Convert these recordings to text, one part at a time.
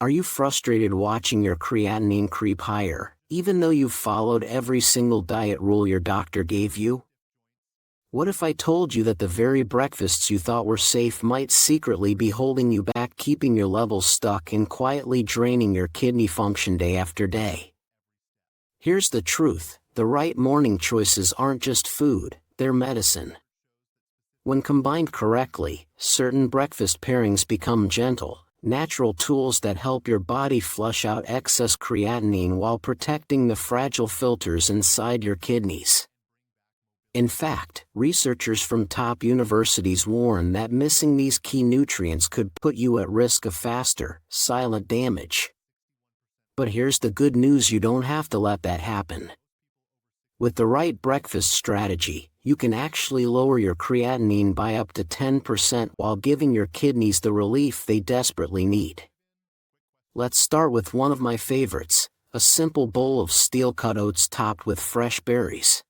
Are you frustrated watching your creatinine creep higher, even though you've followed every single diet rule your doctor gave you? What if I told you that the very breakfasts you thought were safe might secretly be holding you back, keeping your levels stuck and quietly draining your kidney function day after day? Here's the truth: the right morning choices aren't just food, they're medicine. When combined correctly, certain breakfast pairings become gentle, natural tools that help your body flush out excess creatinine while protecting the fragile filters inside your kidneys. In fact, researchers from top universities warn that missing these key nutrients could put you at risk of faster, silent damage. But here's the good news: you don't have to let that happen. With the right breakfast strategy, you can actually lower your creatinine by up to 10% while giving your kidneys the relief they desperately need. Let's start with one of my favorites: a simple bowl of steel-cut oats topped with fresh berries.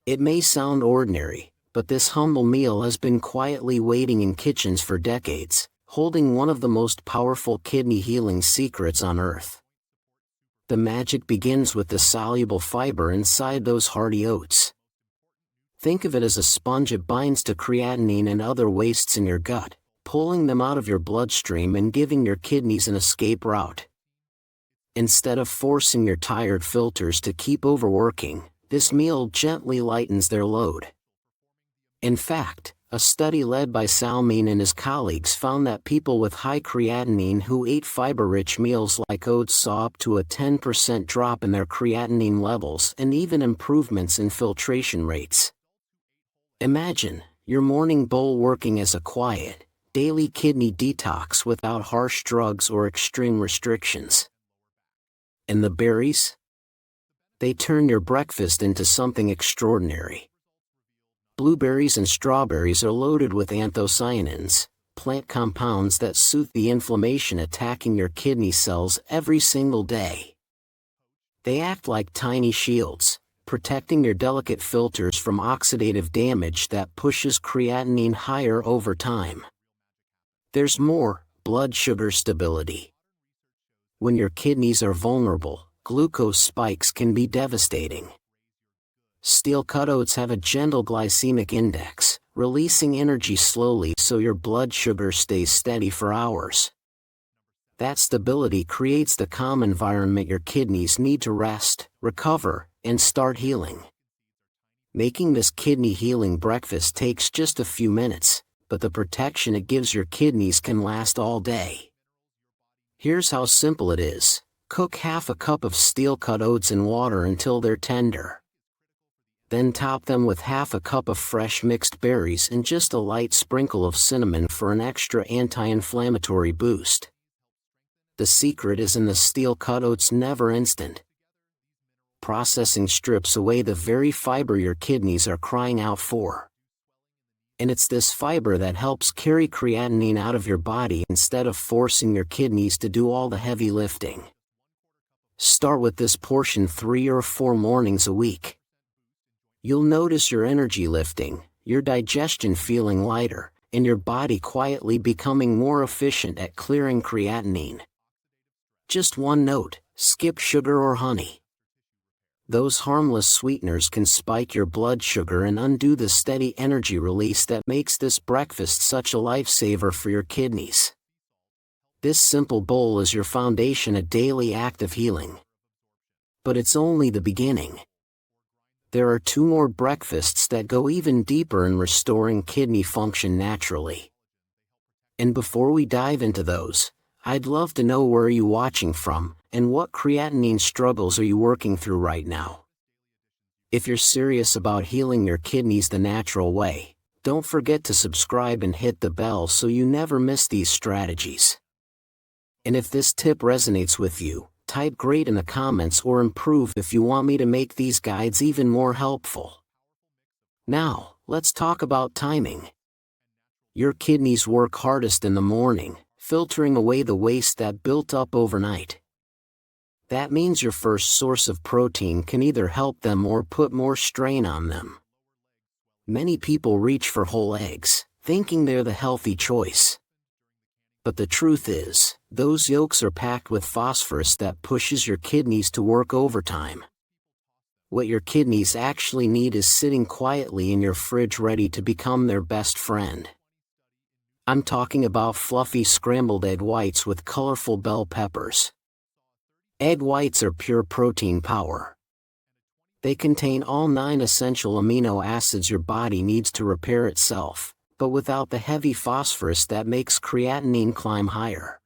It may sound ordinary, but this humble meal has been quietly waiting in kitchens for decades, holding one of the most powerful kidney healing secrets on earth. The magic begins with the soluble fiber inside those hearty oats. Think of it as a sponge. It binds to creatinine and other wastes in your gut, pulling them out of your bloodstream and giving your kidneys an escape route. Instead of forcing your tired filters to keep overworking, this meal gently lightens their load. In fact, a study led by Salmin and his colleagues found that people with high creatinine who ate fiber-rich meals like oats saw up to a 10% drop in their creatinine levels and even improvements in filtration rates. Imagine your morning bowl working as a quiet, daily kidney detox without harsh drugs or extreme restrictions. And the berries? They turn your breakfast into something extraordinary. Blueberries and strawberries are loaded with anthocyanins, plant compounds that soothe the inflammation attacking your kidney cells every single day. They act like tiny shields, protecting your delicate filters from oxidative damage that pushes creatinine higher over time. There's more: blood sugar stability. When your kidneys are vulnerable, glucose spikes can be devastating. Steel-cut oats have a gentle glycemic index, releasing energy slowly so your blood sugar stays steady for hours. That stability creates the calm environment your kidneys need to rest, recover, and start healing. Making this kidney healing breakfast takes just a few minutes, but the protection it gives your kidneys can last all day. Here's how simple it is. Cook half a cup of steel-cut oats in water until they're tender. Then top them with half a cup of fresh mixed berries and just a light sprinkle of cinnamon for an extra anti-inflammatory boost. The secret is in the steel-cut oats. Never instant. Processing strips away the very fiber your kidneys are crying out for. And it's this fiber that helps carry creatinine out of your body instead of forcing your kidneys to do all the heavy lifting. Start with this portion 3 or 4 mornings a week. You'll notice your energy lifting, your digestion feeling lighter, and your body quietly becoming more efficient at clearing creatinine. Just one note: skip sugar or honey. Those harmless sweeteners can spike your blood sugar and undo the steady energy release that makes this breakfast such a lifesaver for your kidneys. This simple bowl is your foundation, a daily act of healing. But it's only the beginning. There are 2 more breakfasts that go even deeper in restoring kidney function naturally. And before we dive into those, I'd love to know where you're watching from, and what creatinine struggles are you working through right now. If you're serious about healing your kidneys the natural way, don't forget to subscribe and hit the bell so you never miss these strategies. And if this tip resonates with you, type "great" in the comments or "improve" if you want me to make these guides even more helpful. Now, let's talk about timing. Your kidneys work hardest in the morning, filtering away the waste that built up overnight. That means your first source of protein can either help them or put more strain on them. Many people reach for whole eggs, thinking they're the healthy choice. But the truth is, those yolks are packed with phosphorus that pushes your kidneys to work overtime. What your kidneys actually need is sitting quietly in your fridge ready to become their best friend. I'm talking about fluffy scrambled egg whites with colorful bell peppers. Egg whites are pure protein power. They contain all 9 essential amino acids your body needs to repair itself, but without the heavy phosphorus that makes creatinine climb higher.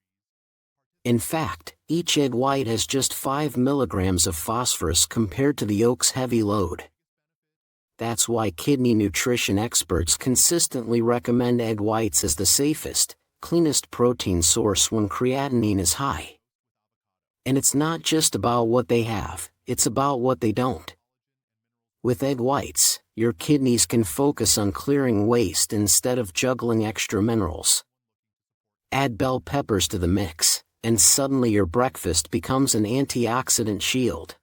In fact, each egg white has just 5 milligrams of phosphorus compared to the yolk's heavy load. That's why kidney nutrition experts consistently recommend egg whites as the safest, cleanest protein source when creatinine is high. And it's not just about what they have, it's about what they don't. With egg whites, your kidneys can focus on clearing waste instead of juggling extra minerals. Add bell peppers to the mix, and suddenly your breakfast becomes an antioxidant shield.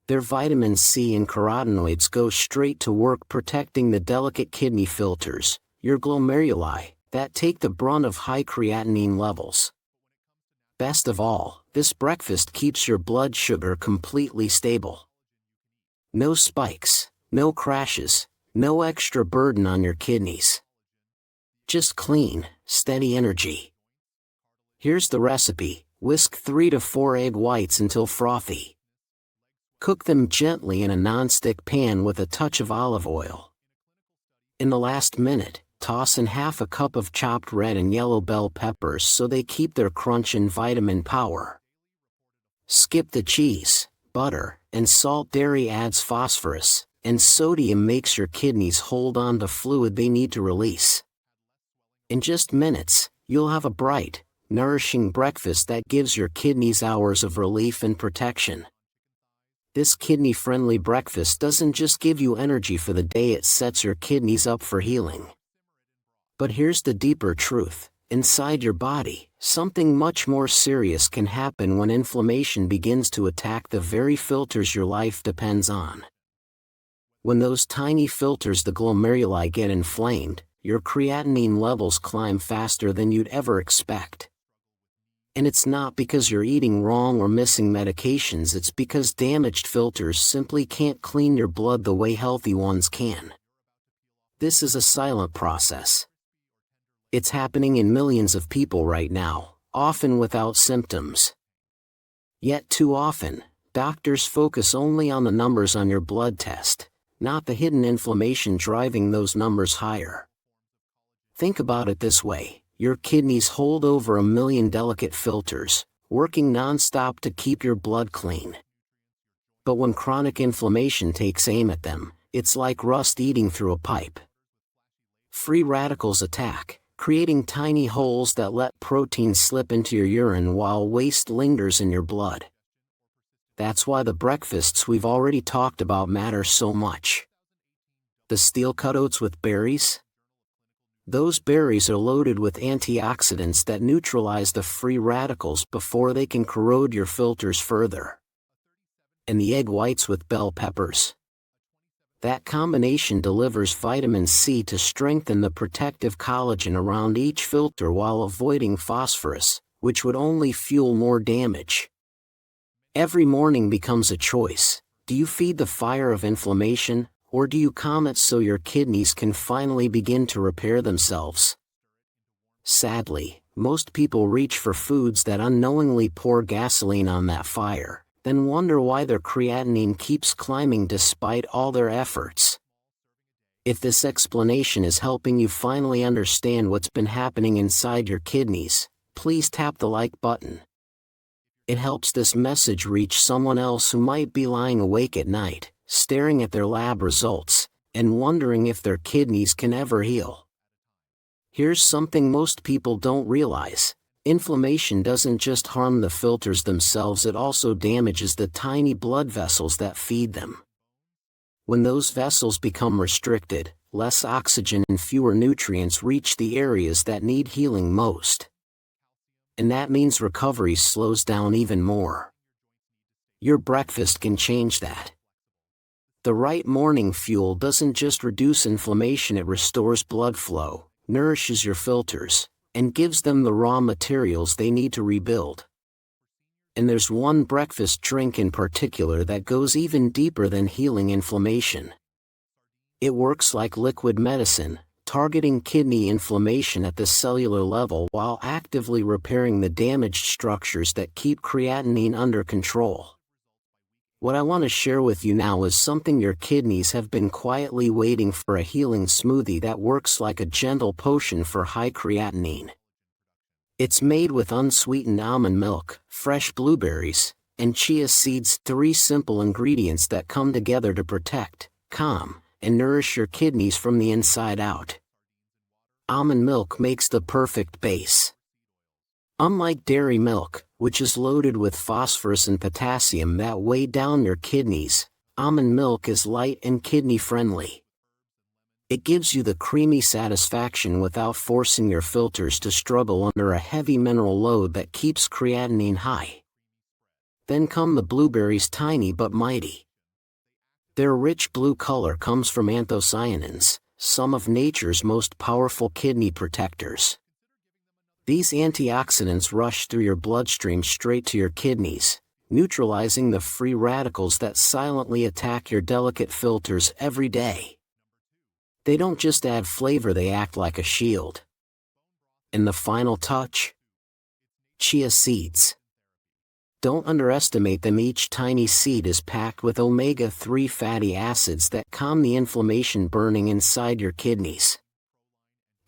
Their vitamin C and carotenoids go straight to work protecting the delicate kidney filters, your glomeruli, that take the brunt of high creatinine levels. Best of all, this breakfast keeps your blood sugar completely stable. No spikes, no crashes, no extra burden on your kidneys. Just clean, steady energy. Here's the recipe: whisk 3 to 4 egg whites until frothy. Cook them gently in a non-stick pan with a touch of olive oil. In the last minute, toss in half a cup of chopped red and yellow bell peppers so they keep their crunch and vitamin power. Skip the cheese, butter, and salt. Dairy adds phosphorus, and sodium makes your kidneys hold on to fluid they need to release. In just minutes, you'll have a bright, nourishing breakfast that gives your kidneys hours of relief and protection. This kidney-friendly breakfast doesn't just give you energy for the day, it sets your kidneys up for healing. But here's the deeper truth: inside your body, something much more serious can happen when inflammation begins to attack the very filters your life depends on. When those tiny filters, the glomeruli, get inflamed, your creatinine levels climb faster than you'd ever expect. And it's not because you're eating wrong or missing medications, it's because damaged filters simply can't clean your blood the way healthy ones can. This is a silent process. It's happening in millions of people right now, often without symptoms. Yet too often, doctors focus only on the numbers on your blood test, not the hidden inflammation driving those numbers higher. Think about it this way: your kidneys hold over 1 million delicate filters, working non-stop to keep your blood clean. But when chronic inflammation takes aim at them, it's like rust eating through a pipe. Free radicals attack, creating tiny holes that let protein slip into your urine while waste lingers in your blood. That's why the breakfasts we've already talked about matter so much. The steel-cut oats with berries? Those berries are loaded with antioxidants that neutralize the free radicals before they can corrode your filters further. And the egg whites with bell peppers? That combination delivers vitamin C to strengthen the protective collagen around each filter while avoiding phosphorus, which would only fuel more damage. Every morning becomes a choice: do you feed the fire of inflammation, or do you calm it so your kidneys can finally begin to repair themselves? Sadly, most people reach for foods that unknowingly pour gasoline on that fire, then wonder why their creatinine keeps climbing despite all their efforts. If this explanation is helping you finally understand what's been happening inside your kidneys, please tap the like button. It helps this message reach someone else who might be lying awake at night, staring at their lab results, and wondering if their kidneys can ever heal. Here's something most people don't realize: inflammation doesn't just harm the filters themselves, it also damages the tiny blood vessels that feed them. When those vessels become restricted, less oxygen and fewer nutrients reach the areas that need healing most. And that means recovery slows down even more. Your breakfast can change that. The right morning fuel doesn't just reduce inflammation, it restores blood flow, nourishes your filters, and gives them the raw materials they need to rebuild. And there's one breakfast drink in particular that goes even deeper than healing inflammation. It works like liquid medicine, targeting kidney inflammation at the cellular level while actively repairing the damaged structures that keep creatinine under control. What I want to share with you now is something your kidneys have been quietly waiting for: a healing smoothie that works like a gentle potion for high creatinine. It's made with unsweetened almond milk, fresh blueberries, and chia seeds, three simple ingredients that come together to protect, calm, and nourish your kidneys from the inside out. Almond milk makes the perfect base. Unlike dairy milk, which is loaded with phosphorus and potassium that weigh down your kidneys, almond milk is light and kidney-friendly. It gives you the creamy satisfaction without forcing your filters to struggle under a heavy mineral load that keeps creatinine high. Then come the blueberries, tiny but mighty. Their rich blue color comes from anthocyanins, some of nature's most powerful kidney protectors. These antioxidants rush through your bloodstream straight to your kidneys, neutralizing the free radicals that silently attack your delicate filters every day. They don't just add flavor, they act like a shield. And the final touch? Chia seeds. Don't underestimate them. Each tiny seed is packed with omega-3 fatty acids that calm the inflammation burning inside your kidneys.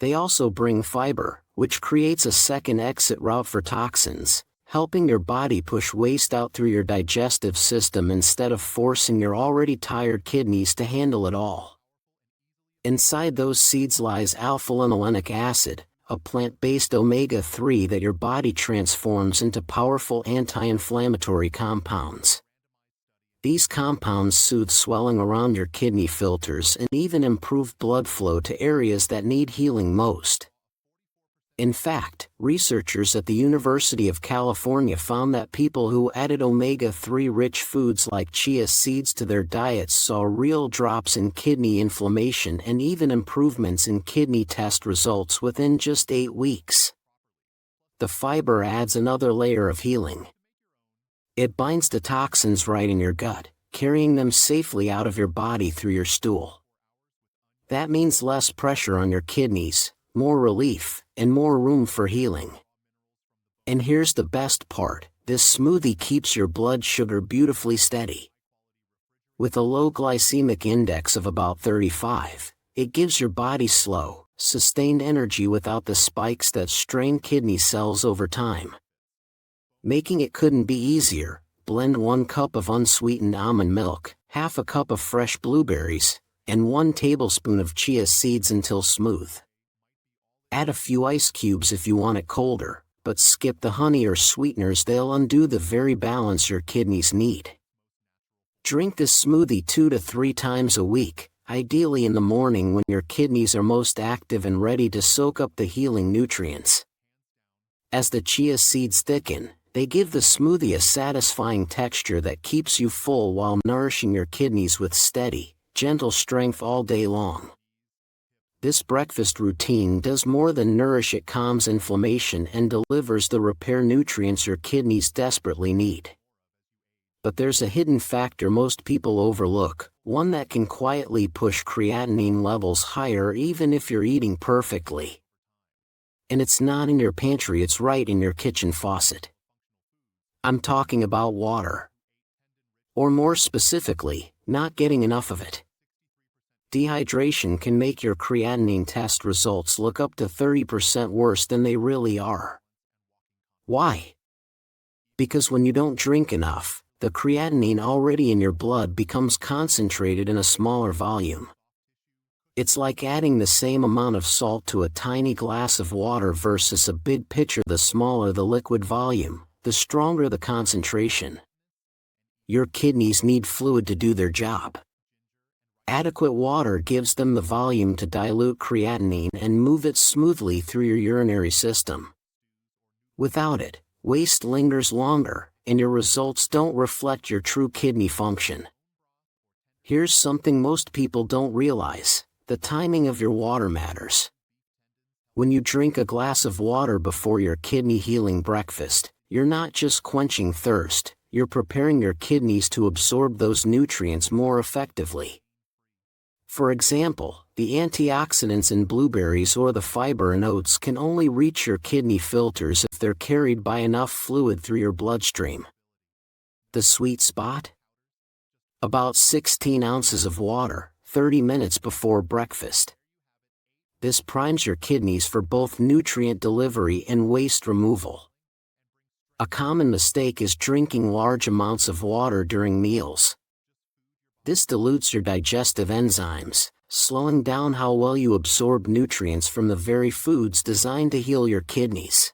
They also bring fiber, which creates a second exit route for toxins, helping your body push waste out through your digestive system instead of forcing your already tired kidneys to handle it all. Inside those seeds lies alpha-linolenic acid, a plant-based omega-3 that your body transforms into powerful anti-inflammatory compounds. These compounds soothe swelling around your kidney filters and even improve blood flow to areas that need healing most. In fact, researchers at the University of California found that people who added omega-3 rich foods like chia seeds to their diets saw real drops in kidney inflammation and even improvements in kidney test results within just 8 weeks. The fiber adds another layer of healing. It binds to toxins right in your gut, carrying them safely out of your body through your stool. That means less pressure on your kidneys, more relief, and more room for healing. And here's the best part: this smoothie keeps your blood sugar beautifully steady. With a low glycemic index of about 35, it gives your body slow, sustained energy without the spikes that strain kidney cells over time. Making it couldn't be easier. Blend 1 cup of unsweetened almond milk, half a cup of fresh blueberries, and 1 tablespoon of chia seeds until smooth. Add a few ice cubes if you want it colder, but skip the honey or sweeteners, they'll undo the very balance your kidneys need. Drink this smoothie 2 to 3 times a week, ideally in the morning when your kidneys are most active and ready to soak up the healing nutrients. As the chia seeds thicken, they give the smoothie a satisfying texture that keeps you full while nourishing your kidneys with steady, gentle strength all day long. This breakfast routine does more than nourish, it calms inflammation and delivers the repair nutrients your kidneys desperately need. But there's a hidden factor most people overlook, one that can quietly push creatinine levels higher even if you're eating perfectly. And it's not in your pantry, it's right in your kitchen faucet. I'm talking about water. Or more specifically, not getting enough of it. Dehydration can make your creatinine test results look up to 30% worse than they really are. Why? Because when you don't drink enough, the creatinine already in your blood becomes concentrated in a smaller volume. It's like adding the same amount of salt to a tiny glass of water versus a big pitcher. The smaller the liquid volume, the stronger the concentration. Your kidneys need fluid to do their job. Adequate water gives them the volume to dilute creatinine and move it smoothly through your urinary system. Without it, waste lingers longer, and your results don't reflect your true kidney function. Here's something most people don't realize: the timing of your water matters. When you drink a glass of water before your kidney-healing breakfast, you're not just quenching thirst, you're preparing your kidneys to absorb those nutrients more effectively. For example, the antioxidants in blueberries or the fiber in oats can only reach your kidney filters if they're carried by enough fluid through your bloodstream. The sweet spot? About 16 ounces of water, 30 minutes before breakfast. This primes your kidneys for both nutrient delivery and waste removal. A common mistake is drinking large amounts of water during meals. This dilutes your digestive enzymes, slowing down how well you absorb nutrients from the very foods designed to heal your kidneys.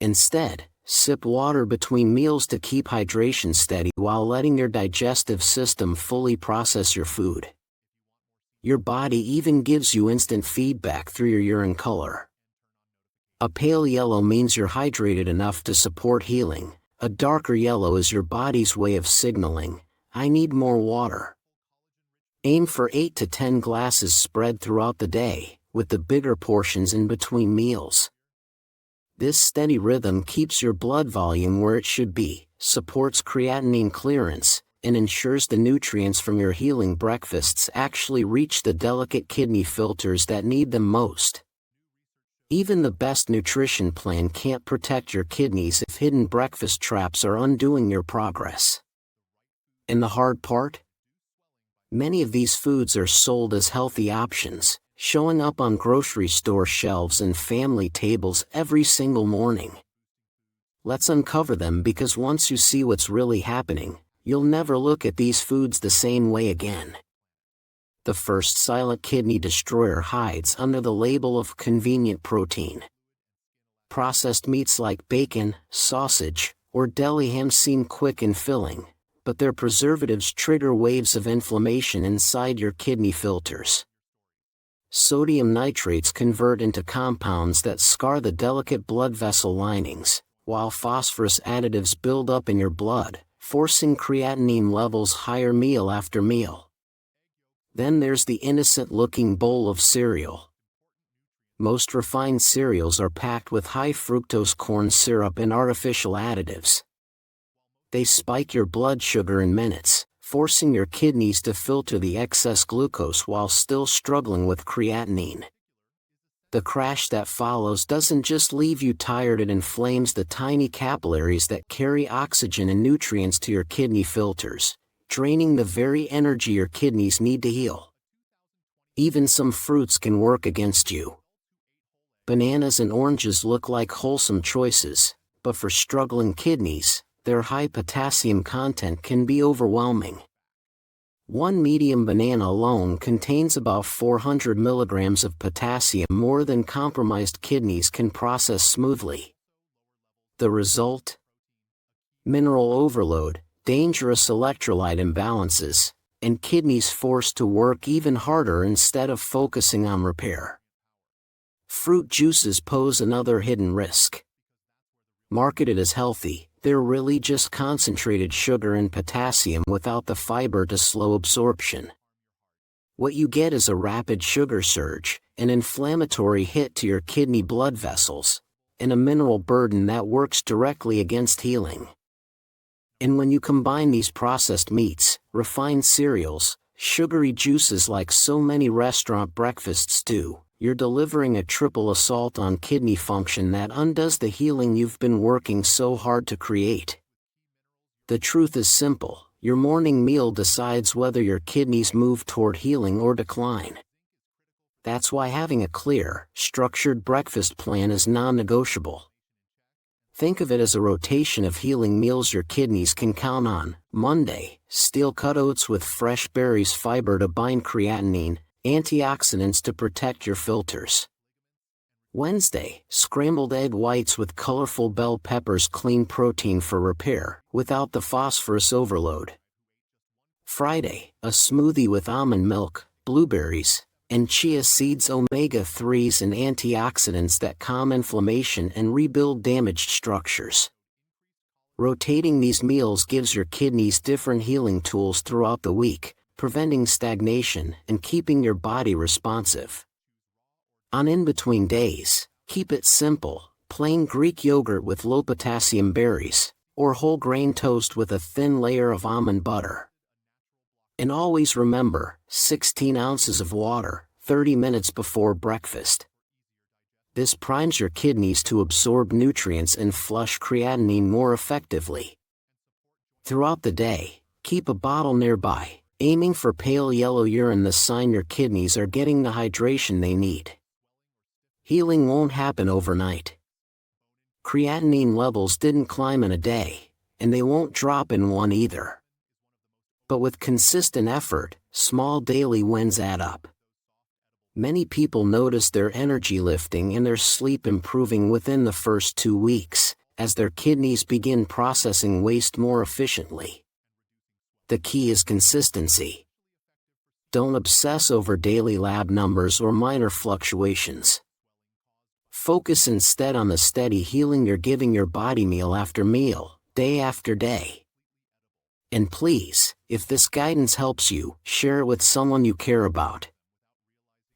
Instead, sip water between meals to keep hydration steady while letting your digestive system fully process your food. Your body even gives you instant feedback through your urine color. A pale yellow means you're hydrated enough to support healing. A darker yellow is your body's way of signaling, "I need more water." Aim for 8 to 10 glasses spread throughout the day, with the bigger portions in between meals. This steady rhythm keeps your blood volume where it should be, supports creatinine clearance, and ensures the nutrients from your healing breakfasts actually reach the delicate kidney filters that need them most. Even the best nutrition plan can't protect your kidneys if hidden breakfast traps are undoing your progress. And the hard part? Many of these foods are sold as healthy options, showing up on grocery store shelves and family tables every single morning. Let's uncover them, because once you see what's really happening, you'll never look at these foods the same way again. The first silent kidney destroyer hides under the label of convenient protein. Processed meats like bacon, sausage, or deli ham seem quick and filling, but their preservatives trigger waves of inflammation inside your kidney filters. Sodium nitrates convert into compounds that scar the delicate blood vessel linings, while phosphorus additives build up in your blood, forcing creatinine levels higher meal after meal. Then there's the innocent-looking bowl of cereal. Most refined cereals are packed with high-fructose corn syrup and artificial additives. They spike your blood sugar in minutes, forcing your kidneys to filter the excess glucose while still struggling with creatinine. The crash that follows doesn't just leave you tired, it inflames the tiny capillaries that carry oxygen and nutrients to your kidney filters, draining the very energy your kidneys need to heal. Even some fruits can work against you. Bananas and oranges look like wholesome choices, but for struggling kidneys, their high potassium content can be overwhelming. One medium banana alone contains about 400 milligrams of potassium, more than compromised kidneys can process smoothly. The result? Mineral overload, dangerous electrolyte imbalances, and kidneys forced to work even harder instead of focusing on repair. Fruit juices pose another hidden risk. Marketed as healthy, they're really just concentrated sugar and potassium without the fiber to slow absorption. What you get is a rapid sugar surge, an inflammatory hit to your kidney blood vessels, and a mineral burden that works directly against healing. And when you combine these processed meats, refined cereals, sugary juices like so many restaurant breakfasts do, you're delivering a triple assault on kidney function that undoes the healing you've been working so hard to create. The truth is simple: your morning meal decides whether your kidneys move toward healing or decline. That's why having a clear, structured breakfast plan is non-negotiable. Think of it as a rotation of healing meals your kidneys can count on. Monday, steel-cut oats with fresh berries, fiber to bind creatinine, antioxidants to protect your filters. Wednesday, scrambled egg whites with colorful bell peppers, clean protein for repair, without the phosphorus overload. Friday, a smoothie with almond milk, blueberries, and chia seeds, omega-3s and antioxidants that calm inflammation and rebuild damaged structures. Rotating these meals gives your kidneys different healing tools throughout the week, preventing stagnation and keeping your body responsive. On in-between days, keep it simple, plain Greek yogurt with low-potassium berries, or whole grain toast with a thin layer of almond butter. And always remember, 16 ounces of water, 30 minutes before breakfast. This primes your kidneys to absorb nutrients and flush creatinine more effectively. Throughout the day, keep a bottle nearby, aiming for pale yellow urine, the sign your kidneys are getting the hydration they need. Healing won't happen overnight. Creatinine levels didn't climb in a day, and they won't drop in one either. But with consistent effort, small daily wins add up. Many people notice their energy lifting and their sleep improving within the first 2 weeks, as their kidneys begin processing waste more efficiently. The key is consistency. Don't obsess over daily lab numbers or minor fluctuations. Focus instead on the steady healing you're giving your body meal after meal, day after day. And please, if this guidance helps you, share it with someone you care about.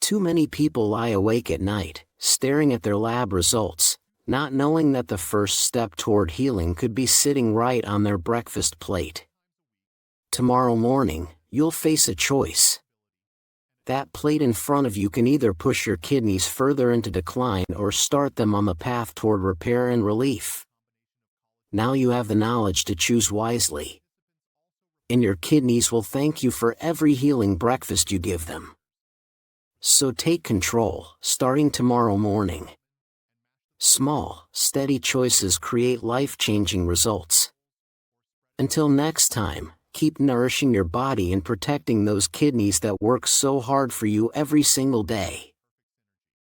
Too many people lie awake at night, staring at their lab results, not knowing that the first step toward healing could be sitting right on their breakfast plate. Tomorrow morning, you'll face a choice. That plate in front of you can either push your kidneys further into decline or start them on the path toward repair and relief. Now you have the knowledge to choose wisely. And your kidneys will thank you for every healing breakfast you give them. So take control, starting tomorrow morning. Small, steady choices create life-changing results. Until next time, keep nourishing your body and protecting those kidneys that work so hard for you every single day.